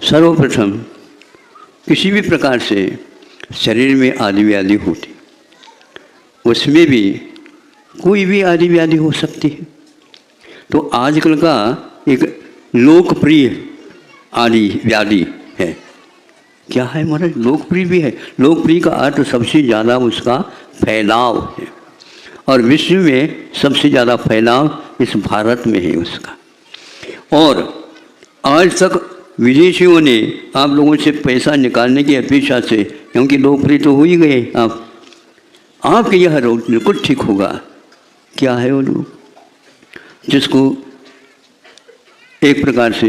सर्वप्रथम किसी भी प्रकार से शरीर में आदि व्याधि होती, उसमें भी कोई भी आदि व्याधि हो सकती है। तो आजकल का एक लोकप्रिय आदि व्याधि है, क्या है महाराज? लोकप्रिय भी है। लोकप्रिय का अर्थ सबसे ज़्यादा उसका फैलाव है, और विश्व में सबसे ज़्यादा फैलाव इस भारत में है उसका। और आज तक विदेशियों ने आप लोगों से पैसा निकालने की अपेक्षा से, क्योंकि लोकप्रिय तो हो ही गए आपके यह रोग बिल्कुल ठीक होगा। क्या है वो लोग? जिसको एक प्रकार से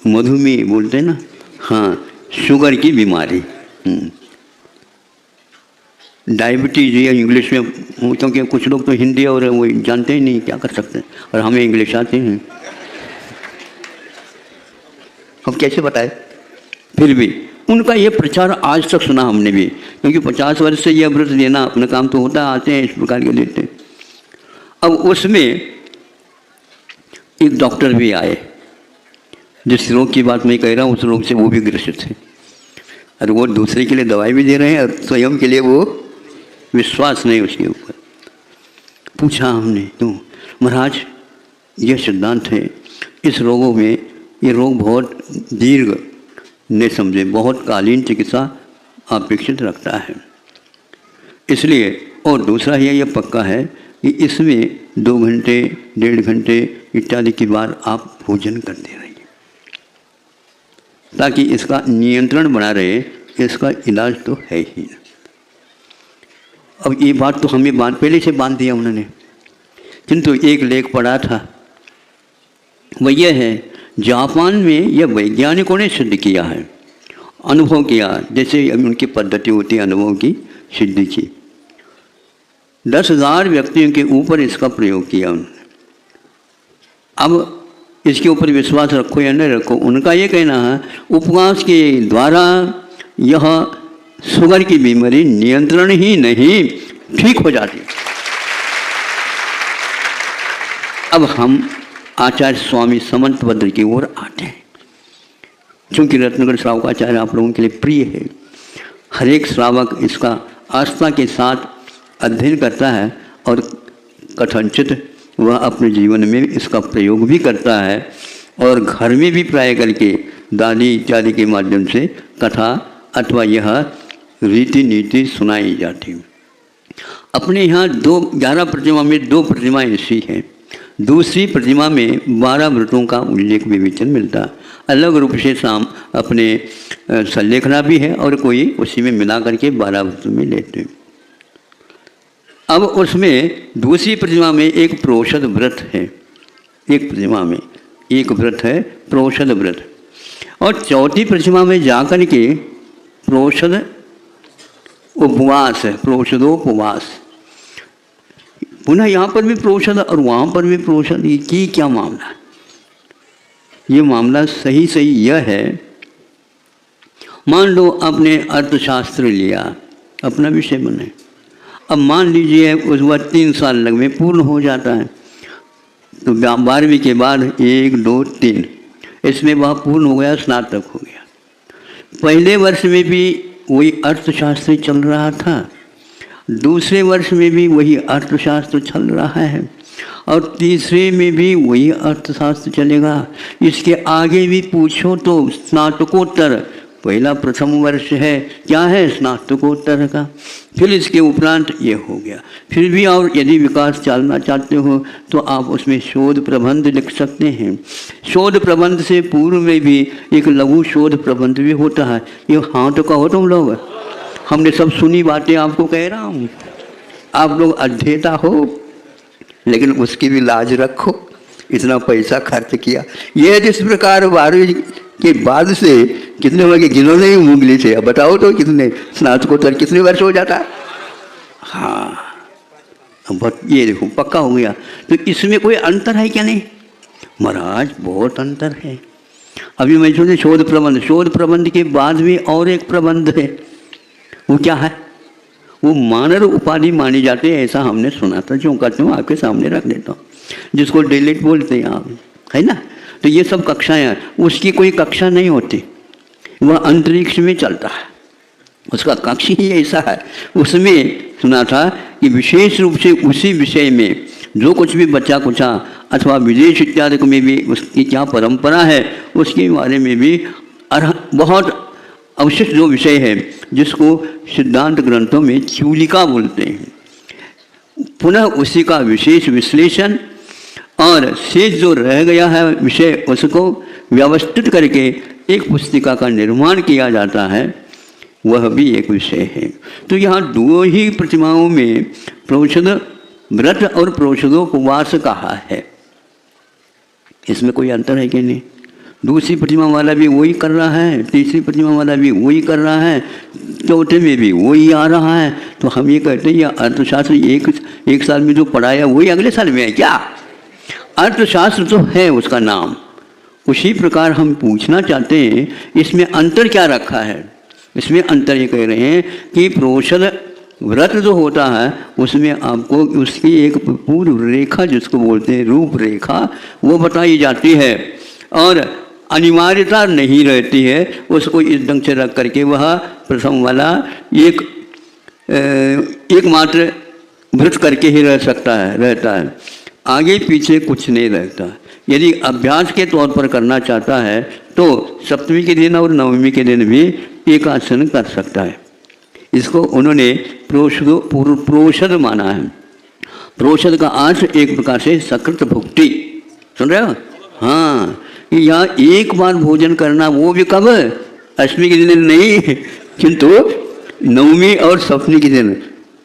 मधुमेह बोलते हैं ना, हाँ, शुगर की बीमारी, डायबिटीज या इंग्लिश में, क्योंकि कुछ लोग तो हिंदी और वो जानते ही नहीं, क्या कर सकते हैं, और हमें इंग्लिश आते हैं, हम कैसे बताएं? फिर भी उनका ये प्रचार आज तक सुना हमने भी, क्योंकि 50 वर्ष से यह व्रत देना अपना काम तो होता, आते हैं इस प्रकार के लेते हैं। अब उसमें एक डॉक्टर भी आए, जिस रोग की बात मैं कह रहा हूँ उस रोग से वो भी ग्रसित है, और वो दूसरे के लिए दवाई भी दे रहे हैं, और स्वयं के लिए वो विश्वास नहीं उसके ऊपर। पूछा हमने, तो महाराज यह सिद्धांत है, इस रोगों में ये रोग बहुत दीर्घ न समझे, बहुत कालीन चिकित्सा अपेक्षित रखता है, इसलिए। और दूसरा ये पक्का है कि इसमें 2 घंटे 1.5 घंटे इत्यादि की बार आप भोजन करते रहिए, ताकि इसका नियंत्रण बना रहे। इसका इलाज तो है ही। अब ये बात तो हमें पहले से बांध दिया उन्होंने, किंतु एक लेख पढ़ा था, वह यह है, जापान में यह वैज्ञानिकों ने सिद्ध किया है, अनुभव किया, जैसे उनकी पद्धति होती है अनुभव की सिद्धि की। 10,000 व्यक्तियों के ऊपर इसका प्रयोग किया उन्होंने। अब इसके ऊपर विश्वास रखो या नहीं रखो, उनका ये कहना है, उपवास के द्वारा यह शुगर की बीमारी नियंत्रण ही नहीं, ठीक हो जाती। अब हम आचार्य स्वामी समंतभद्र की ओर आते हैं, क्योंकि रत्नगढ़ श्रावकाचार्य आप लोगों के लिए प्रिय है। हर एक श्रावक इसका आस्था के साथ अध्ययन करता है, और कथनचित वह अपने जीवन में इसका प्रयोग भी करता है, और घर में भी प्राय करके दादी इत्यादि के माध्यम से कथा अथवा यह रीति नीति सुनाई जाती। अपने यहाँ 11 प्रतिमा में 2 प्रतिमाएँ ऐसी हैं। दूसरी प्रतिमा में 12 व्रतों का उल्लेख विवेचन मिलता है, अलग रूप से शाम अपने संलेखना भी है, और कोई उसी में मिला करके 12 व्रतों में लेते हैं। अब उसमें दूसरी प्रतिमा में एक प्रोषद व्रत है, एक प्रतिमा में एक व्रत है प्रोषद व्रत, और चौथी प्रतिमा में जाकर के प्रोषद उपवास है, प्रोषदोपवास। पुनः यहाँ पर भी प्रोषद और वहाँ पर भी प्रोषद, ये क्या मामला है? ये मामला सही यह है, मान लो आपने अर्थशास्त्र लिया, अपना विषय बने, अब मान लीजिए उस वक्त 3 साल लग में पूर्ण हो जाता है, तो 12वीं के बाद 1 2 3 इसमें वह पूर्ण हो गया, स्नातक हो गया। पहले वर्ष में भी वही अर्थशास्त्र चल रहा था, दूसरे वर्ष में भी वही अर्थशास्त्र चल रहा है, और तीसरे में भी वही अर्थशास्त्र चलेगा। इसके आगे भी पूछो तो स्नातकोत्तर, पहला प्रथम वर्ष है, क्या है? स्नातकोत्तर का। फिर इसके उपरांत ये हो गया। फिर भी और यदि विकास चलना चाहते हो तो आप उसमें शोध प्रबंध लिख सकते हैं। शोध प्रबंध से पूर्व में भी एक लघु शोध प्रबंध भी होता है। ये हाँ तो कहो तुम लोग, हमने सब सुनी बातें आपको कह रहा हूँ, आप लोग अध्येता हो, लेकिन उसकी भी लाज रखो, इतना पैसा खर्च किया। यह जिस प्रकार 12वीं के बाद से कितने वर्ष गिनो नहीं उंगली से, अब बताओ तो कितने स्नातकोत्तर कितने वर्ष हो जाता है? हाँ, अब ये देखो पक्का हो गया। तो इसमें कोई अंतर है क्या? नहीं महाराज, बहुत अंतर है। अभी मैं सोचे शोध प्रबंध के बाद में और एक प्रबंध है, वो क्या है? वो मानर उपाधि मानी जाती है, ऐसा हमने सुना था, जो करते हूँ आपके सामने रख देता हूँ, जिसको डिलीट बोलते हैं आप, है ना। तो ये सब कक्षाएं हैं, उसकी कोई कक्षा नहीं होती, वह अंतरिक्ष में चलता है, उसका कक्ष ही ऐसा है। उसमें सुना था कि विशेष रूप से उसी विषय में जो कुछ भी बच्चा कुचा अथवा विदेश इत्यादि में भी उसकी क्या परंपरा है उसके बारे में भी बहुत अवशिष्ट जो विषय है जिसको सिद्धांत ग्रंथों में चूलिका बोलते हैं, पुनः उसी का विशेष विश्लेषण और शेष जो रह गया है विषय उसको व्यवस्थित करके एक पुस्तिका का निर्माण किया जाता है, वह भी एक विषय है। तो यहाँ दो ही प्रतिमाओं में प्रोषद व्रत और प्रोषदोपवास कहा है, इसमें कोई अंतर है कि नहीं? दूसरी प्रतिमा वाला भी वही कर रहा है, तीसरी प्रतिमा वाला भी वही कर रहा है, चौथे में भी वही आ रहा है। तो हम ये कहते हैं यह अर्थशास्त्र एक साल में जो पढ़ाया वही अगले साल में है क्या? अर्थशास्त्र तो है उसका नाम। उसी प्रकार हम पूछना चाहते हैं इसमें अंतर क्या रखा है। इसमें अंतर ये कह रहे हैं कि प्रोषद व्रत जो होता है उसमें आपको उसकी एक पूर्व रेखा जिसको बोलते हैं रूपरेखा वो बताई जाती है और अनिवार्यता नहीं रहती है, उसको इस ढंग से रख करके वह प्रथम वाला एकमात्र व्रत करके ही रहता है, आगे पीछे कुछ नहीं रहता। यदि अभ्यास के तौर पर करना चाहता है तो सप्तमी के दिन और नवमी के दिन भी एकासन कर सकता है। इसको उन्होंने प्रोषद माना है। प्रोषद का अर्थ एक प्रकार से सकृत भुक्ति, सुन रहे हो? हाँ, यहाँ एक बार भोजन करना, वो भी कब? अष्टमी के दिन नहीं, किंतु नवमी और सप्तमी के दिन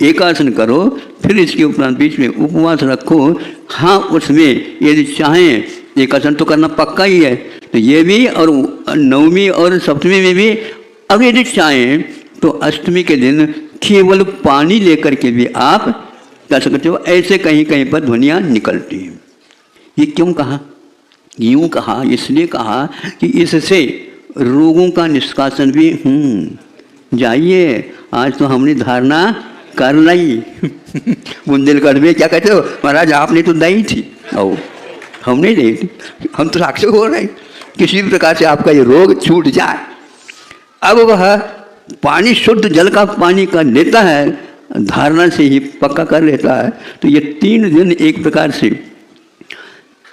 एकासन करो, फिर इसके उपरांत बीच में उपवास रखो। हाँ, उसमें यदि चाहें एकासन तो करना पक्का ही है, तो ये भी और नवमी और सप्तमी में भी। अब यदि चाहें तो अष्टमी के दिन केवल पानी लेकर के भी आप कर सकते हो। ऐसे कहीं कहीं पर ध्वनियाँ निकलती हैं। ये क्यों कहा? यूँ कहा, इसलिए कहा कि इससे रोगों का निष्कासन भी जाइए। आज तो हमने धारणा कर ली बुंदेलखंड में क्या कहते हो महाराज, आपने तो दी थी, ओ हमने नहीं थी, हम तो साक्षी हो रहे किसी भी प्रकार से आपका ये रोग छूट जाए। अब वह पानी शुद्ध जल का पानी का लेता है, धारणा से ही पक्का कर लेता है। तो ये 3 दिन एक प्रकार से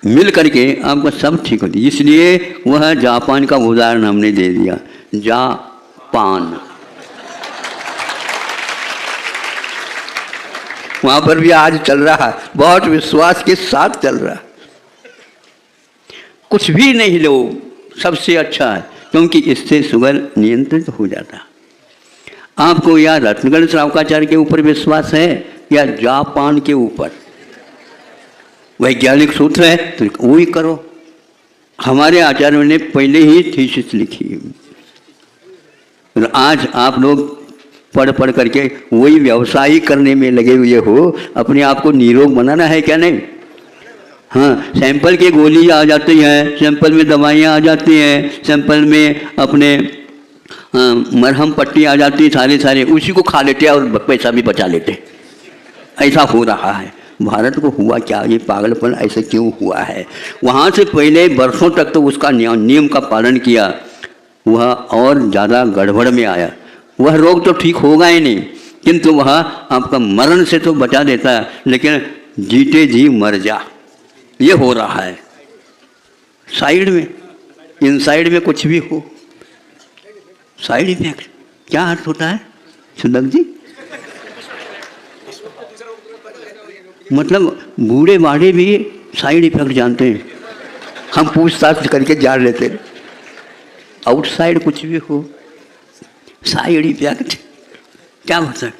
मिल करके आपका सब ठीक होती है। इसलिए वह जापान का उदाहरण हमने दे दिया। जापान, वहाँ पर भी आज चल रहा है, बहुत विश्वास के साथ चल रहा है। कुछ भी नहीं लो, सबसे अच्छा है, क्योंकि इससे शुगर नियंत्रित हो जाता। आपको या रत्नगढ़ श्रावकाचार्य के ऊपर विश्वास है या जापान के ऊपर? वैज्ञानिक सूत्र है तो वही करो। हमारे आचार्यों ने पहले ही थीसिस लिखी है, तो आज आप लोग पढ़ पढ़ करके वही व्यवसाय करने में लगे हुए हो। अपने आप को निरोग बनाना है क्या? नहीं। हाँ, सैंपल की गोली आ जाती है, सैंपल में दवाइयाँ आ जाती हैं, सैंपल में अपने मरहम पट्टी आ जाती है, सारे उसी को खा लेते हैं और पैसा भी बचा लेते। ऐसा हो रहा है। भारत को हुआ क्या? ये पागलपन ऐसे क्यों हुआ है? वहाँ से पहले वर्षों तक तो उसका नियम का पालन किया, वह और ज़्यादा गड़बड़ में आया। वह रोग तो ठीक होगा ही नहीं, किंतु वह आपका मरण से तो बचा देता है, लेकिन जीते जी मर जा, ये हो रहा है। साइड में, इनसाइड में कुछ भी हो, साइड इफेक्ट क्या अर्थ होता है सुंदर जी? मतलब बूढ़े बाढ़े भी साइड इफेक्ट जानते हैं, हम पूछताछ करके जान लेते हैं। आउटसाइड कुछ भी हो, साइड इफेक्ट क्या होता है?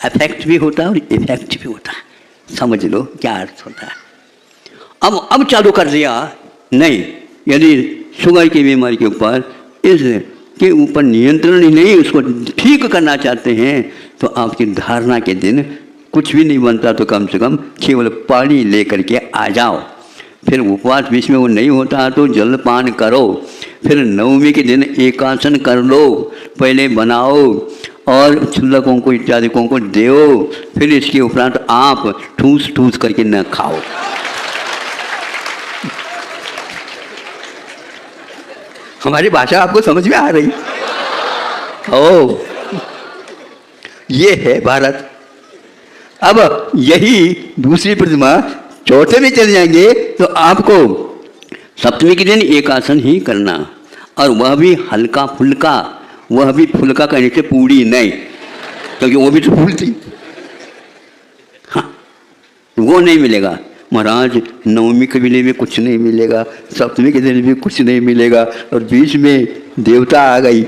इफेक्ट भी होता है और इफेक्ट भी होता है। समझ लो क्या अर्थ होता है। अब चालू कर दिया नहीं। यदि शुगर की बीमारी के ऊपर इसके ऊपर नियंत्रण ही नहीं, उसको ठीक करना चाहते हैं, तो आपकी धारणा के दिन कुछ भी नहीं बनता तो कम से कम केवल पानी ले करके आ जाओ। फिर उपवास बीच में वो नहीं होता तो जलपान करो। फिर नवमी के दिन एकासन कर लो, पहले बनाओ और छुल्लकों को इत्यादिकों को दो। फिर इसके उपरांत आप ठूस ठूस करके न खाओ। हमारी भाषा आपको समझ में आ रही? ओ, ये है भारत। अब यही दूसरी प्रतिमा चौथे में चले जाएंगे तो आपको सप्तमी के दिन एक आसन ही करना, और वह भी हल्का फुल्का, वह भी फुल्का कहने से पूरी नहीं, क्योंकि वो भी तो फूल थी। हाँ, वो नहीं मिलेगा महाराज। नवमी के दिन भी कुछ नहीं मिलेगा, सप्तमी के दिन भी कुछ नहीं मिलेगा, और बीच में देवता आ गई,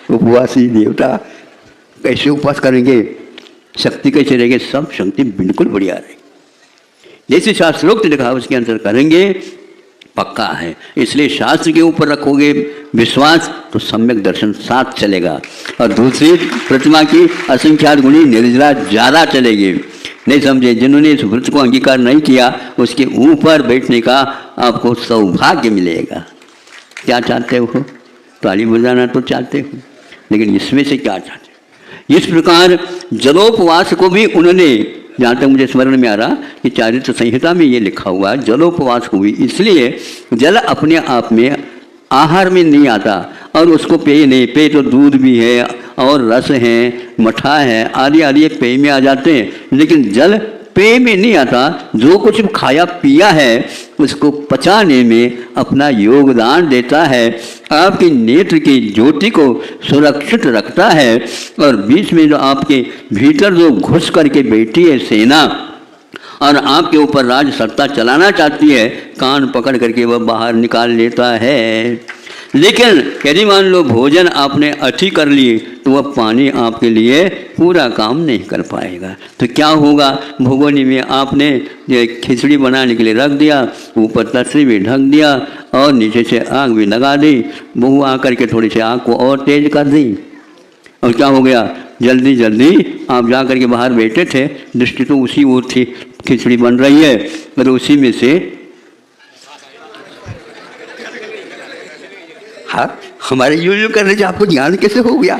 उपवासी देवता। कैसे उपवास करेंगे, शक्ति कैसे रहेगी? सब शक्ति बिल्कुल बढ़िया रहेगी, जैसे शास्त्रोक्त लिखा उसके अंदर करेंगे, पक्का है। इसलिए शास्त्र के ऊपर रखोगे विश्वास तो सम्यक दर्शन साथ चलेगा। और दूसरी प्रतिमा की असंख्यात गुणी निर्जला ज़्यादा चलेगी। नहीं समझे? जिन्होंने इस व्रत को अंगीकार नहीं किया उसके ऊपर बैठने का आपको सौभाग्य मिलेगा। क्या चाहते हो? ताली बजाना तो चाहते हो, लेकिन इसमें से क्या चाहते हो? इस प्रकार जलोपवास को भी उन्होंने, जहाँ तक मुझे स्मरण में आ रहा कि चारित्र संहिता में ये लिखा हुआ है, जलोपवास को भी इसलिए, जल अपने आप में आहार में नहीं आता और उसको पेय नहीं, पेय तो दूध भी है और रस है, मठा है, आदि आदि पेय में आ जाते हैं, लेकिन जल पेय में नहीं आता। जो कुछ खाया पिया है उसको पचाने में अपना योगदान देता है, आपके नेत्र की ज्योति को सुरक्षित रखता है, और बीच में जो आपके भीतर जो घुस करके बैठी है सेना और आपके ऊपर राज सत्ता चलाना चाहती है, कान पकड़ करके वह बाहर निकाल लेता है। लेकिन यदि मान लो भोजन आपने अति कर लिए तो वह पानी आपके लिए पूरा काम नहीं कर पाएगा। तो क्या होगा? भगोनी में आपने खिचड़ी बनाने के लिए रख दिया, ऊपर तसरी भी ढक दिया और नीचे से आग भी लगा दी, बहू आकर के थोड़ी सी आग को और तेज कर दी, और क्या हो गया? जल्दी जल्दी आप जा कर के बाहर बैठे थे, दृष्टि तो उसी ओर थी, खिचड़ी बन रही है, और उसी में से हाँ, हमारे यूं करने से आपको ज्ञान कैसे हो गया?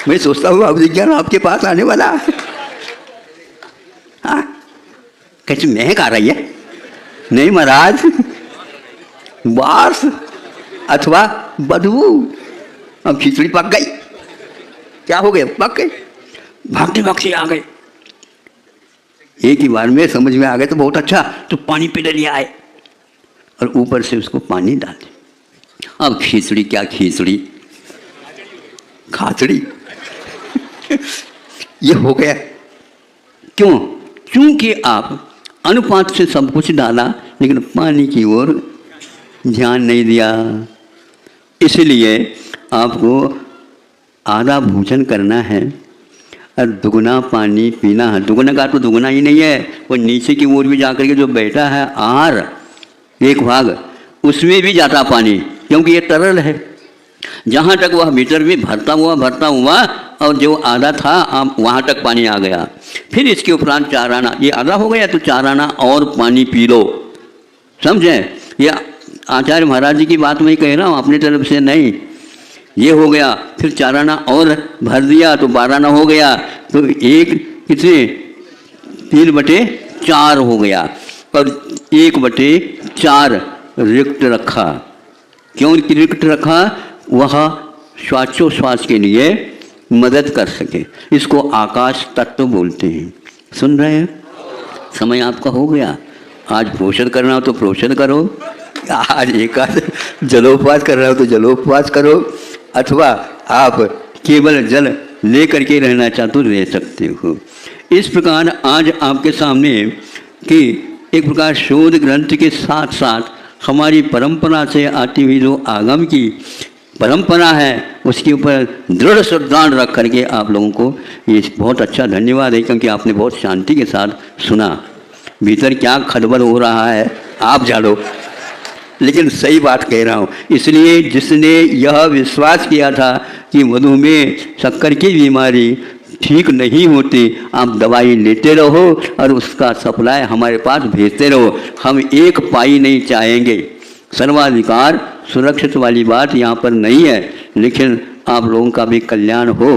मैं सोचता हूँ अब ज्ञान आपके पास आने वाला। हाँ, कैसे महक आ रही है? नहीं महाराज, वास अथवा बदबू। अब खिचड़ी पक गई, क्या हो गया? पक गई, भागते भागते आ गए, एक ही बार में समझ में आ गए तो बहुत अच्छा, तो पानी पी लिया है और ऊपर से उसको पानी डाल दिया। अब खिचड़ी क्या खिचड़ी, खाचड़ी ये हो गया। क्यों? क्योंकि आप अनुपात से सब कुछ डाला लेकिन पानी की ओर ध्यान नहीं दिया। इसलिए आपको आधा भोजन करना है और दुगना पानी पीना है। दुगना का तो दुगना ही नहीं है, वो नीचे की ओर भी जाकर के जो बैठा है आहार एक भाग, उसमें भी जाता पानी, क्योंकि ये तरल है। जहाँ तक वह भीतर भी भरता हुआ और जो आधा था आप वहाँ तक पानी आ गया। फिर इसके उपरांत 4 आना, ये आधा हो गया तो 4 आना और पानी पी लो। समझें? ये आचार्य महाराज जी की बात मैं कह रहा हूँ, अपनी तरफ से नहीं। ये हो गया, फिर 4 आना और भर दिया तो 12 आना हो गया, तो एक कितने 3/4 हो गया, और 1/4 रिक्त रखा। क्यों रिक्त रखा? वह श्वासोच्छ्वास के लिए मदद कर सके। इसको आकाश तत्व बोलते हैं। सुन रहे हैं? समय आपका हो गया। आज पोषण करना हो तो पोषण करो, आज एकाद जलोपवास करना हो तो जलोपवास करो, अथवा आप केवल जल ले करके रहना चाहते तो रह सकते हो। इस प्रकार आज आपके सामने कि एक प्रकार शोध ग्रंथ के साथ साथ हमारी परंपरा से आती हुई जो आगम की परंपरा है उसके ऊपर दृढ़ श्रद्धान रख करके आप लोगों को ये बहुत अच्छा धन्यवाद है, क्योंकि आपने बहुत शांति के साथ सुना। भीतर क्या खलबल हो रहा है आप जानो, लेकिन सही बात कह रहा हूँ। इसलिए जिसने यह विश्वास किया था कि मधुमेह शक्कर की बीमारी ठीक नहीं होती, आप दवाई लेते रहो और उसका सप्लाई हमारे पास भेजते रहो। हम एक पाई नहीं चाहेंगे। सर्वाधिकार सुरक्षित वाली बात यहाँ पर नहीं है, लेकिन आप लोगों का भी कल्याण हो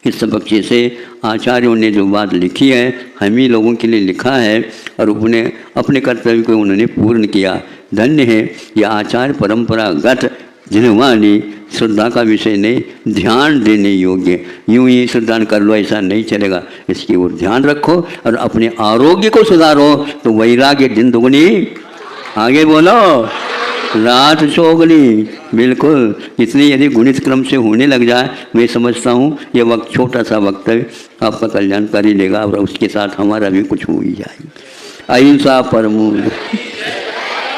इस पक्ष से आचार्यों ने जो बात लिखी है हम ही लोगों के लिए लिखा है, और उन्हें अपने कर्तव्य को उन्होंने पूर्ण किया। धन्य है यह आचार्य परंपरागत जिन्वानी श्रद्धा का विषय नहीं, ध्यान देने योग्य। यूं ही श्रद्धा कर लो ऐसा नहीं चलेगा, इसकी ओर ध्यान रखो और अपने आरोग्य को सुधारो तो वैराग्य दिन दुगनी। आगे बोलो, रात चौगुनी। बिल्कुल, इतनी यदि गुणित क्रम से होने लग जाए, मैं समझता हूँ ये वक्त छोटा सा वक्त है, आपका कल्याण कर ही लेगा और उसके साथ हमारा भी कुछ हो ही जाएगा। अहिंसा परमो